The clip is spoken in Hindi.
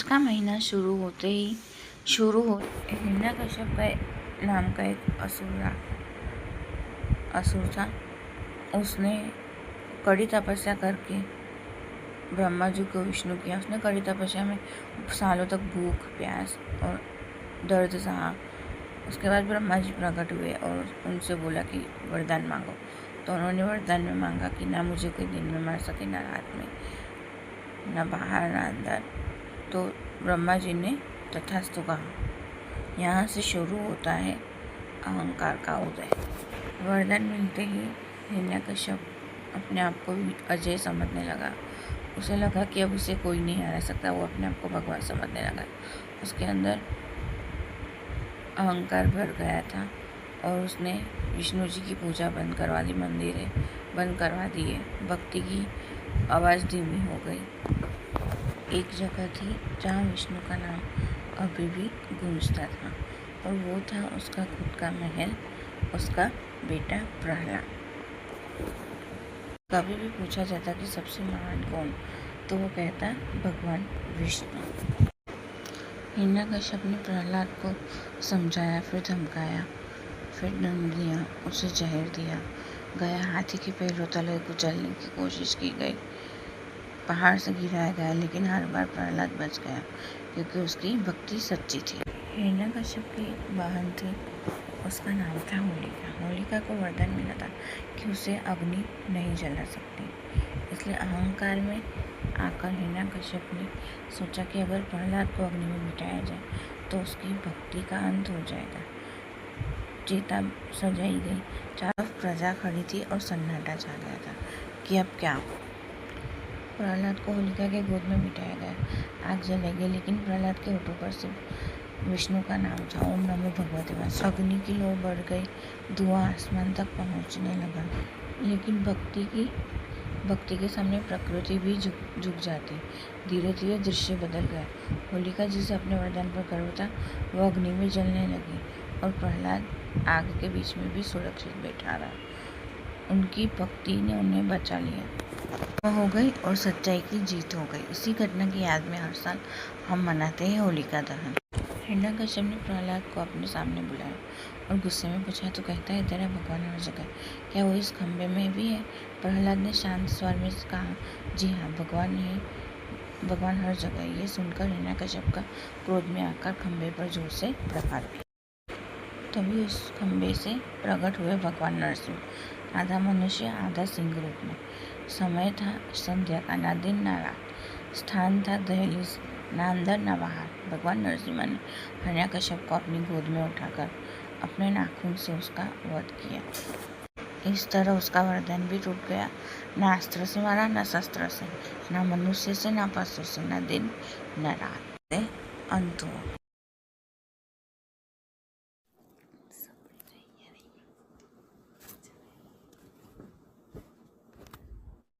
का महीना शुरू हो हिरण्यकश्यप का नाम का एक असुर था। उसने कड़ी तपस्या करके ब्रह्मा जी को विष्णु किया। उसने कड़ी तपस्या में सालों तक भूख प्यास और दर्द सहा। उसके बाद ब्रह्मा जी प्रकट हुए और उनसे बोला कि वरदान मांगो। तो उन्होंने वरदान में मांगा कि ना मुझे कोई दिन में मार सके, ना रात में, ना बाहर ना अंदर। तो ब्रह्मा जी ने तथास्तु कहा। यहाँ से शुरू होता है अहंकार का उदय। वरदान मिलते ही हिरण्यकश्यप अपने आप को अजय समझने लगा। उसे लगा कि अब उसे कोई नहीं हरा सकता। वो अपने आप को भगवान समझने लगा। उसके अंदर अहंकार भर गया था और उसने विष्णु जी की पूजा बंद करवा दी, मंदिरें बंद करवा दिए। भक्ति की आवाज़ धीमी हो गई। एक जगह थी जहाँ विष्णु का नाम अभी भी गूंजता था और वो था उसका खुद का महल, उसका बेटा प्रहलाद। कभी भी पूछा जाता कि सबसे महान कौन, तो वो कहता भगवान विष्णु। हिरण्यकश्यप ने प्रहलाद को समझाया, फिर धमकाया, फिर दंड दिया, उसे जहर दिया गया, हाथी के पैरों तले कुचलने की कोशिश की गई, पहाड़ से गिराया गया, लेकिन हर बार प्रहलाद बच गया क्योंकि उसकी भक्ति सच्ची थी। हिरण्यकश्यप की एक बहन थी, उसका नाम था होलिका। होलिका को वरदान मिला था कि उसे अग्नि नहीं जला सकती। इसलिए अहंकार में आकर हिरण्यकश्यप ने सोचा कि अगर प्रहलाद को अग्नि में बिठाया जाए तो उसकी भक्ति का अंत हो जाएगा। चेता सजाई गई, चारों प्रजा खड़ी थी और सन्नाटा छा गया था कि अब क्या। प्रहलाद को होलिका के गोद में बिठाया गया। आग जलाई गई, लेकिन प्रहलाद के होठों पर सिर्फ विष्णु का नाम था, ओम नमो भगवते वासुदेवाय। अग्नि की लौ बढ़ गई, धुआं आसमान तक पहुंचने लगा। लेकिन भक्ति के सामने प्रकृति भी झुक जाती। धीरे धीरे दृश्य बदल गया। होलिका जिसे अपने वरदान पर गर्व था, वो अग्नि में जलने लगी और प्रहलाद आग के बीच में भी सुरक्षित बैठा रहा। उनकी भक्ति ने उन्हें बचा लिया हो गई और सच्चाई की जीत हो गई। इसी घटना की याद में हर साल हम मनाते हैं होलिका दहन। हिरण्यकश्यप ने प्रहलाद को अपने सामने बुलाया और गुस्से में पूछा, तो कहता है तेरा भगवान हर जगह, क्या वो इस खंबे में भी है? प्रहलाद ने शांत स्वर में कहा, जी हाँ, भगवान हर जगह है। ये सुनकर हिरण्यकश्यप का क्रोध में आकर खंबे पर जोर से प्रहार किया। तभी उस खंबे से प्रकट हुए भगवान नरसिंह, आधा मनुष्य आधा सिंह रूप में। समय था संध्या का, ना दिन ना रात। स्थान था दहलीज, ना अंदर ना बाहर। भगवान नरसिंह ने हिरण्यकश्यप को अपनी गोद में उठाकर अपने नाखून से उसका वध किया। इस तरह उसका वरदान भी टूट गया। ना अस्त्र से मारा, ना शस्त्र से, ना मनुष्य से, ना पशु से, ना दिन ना रात। अंत हुआ।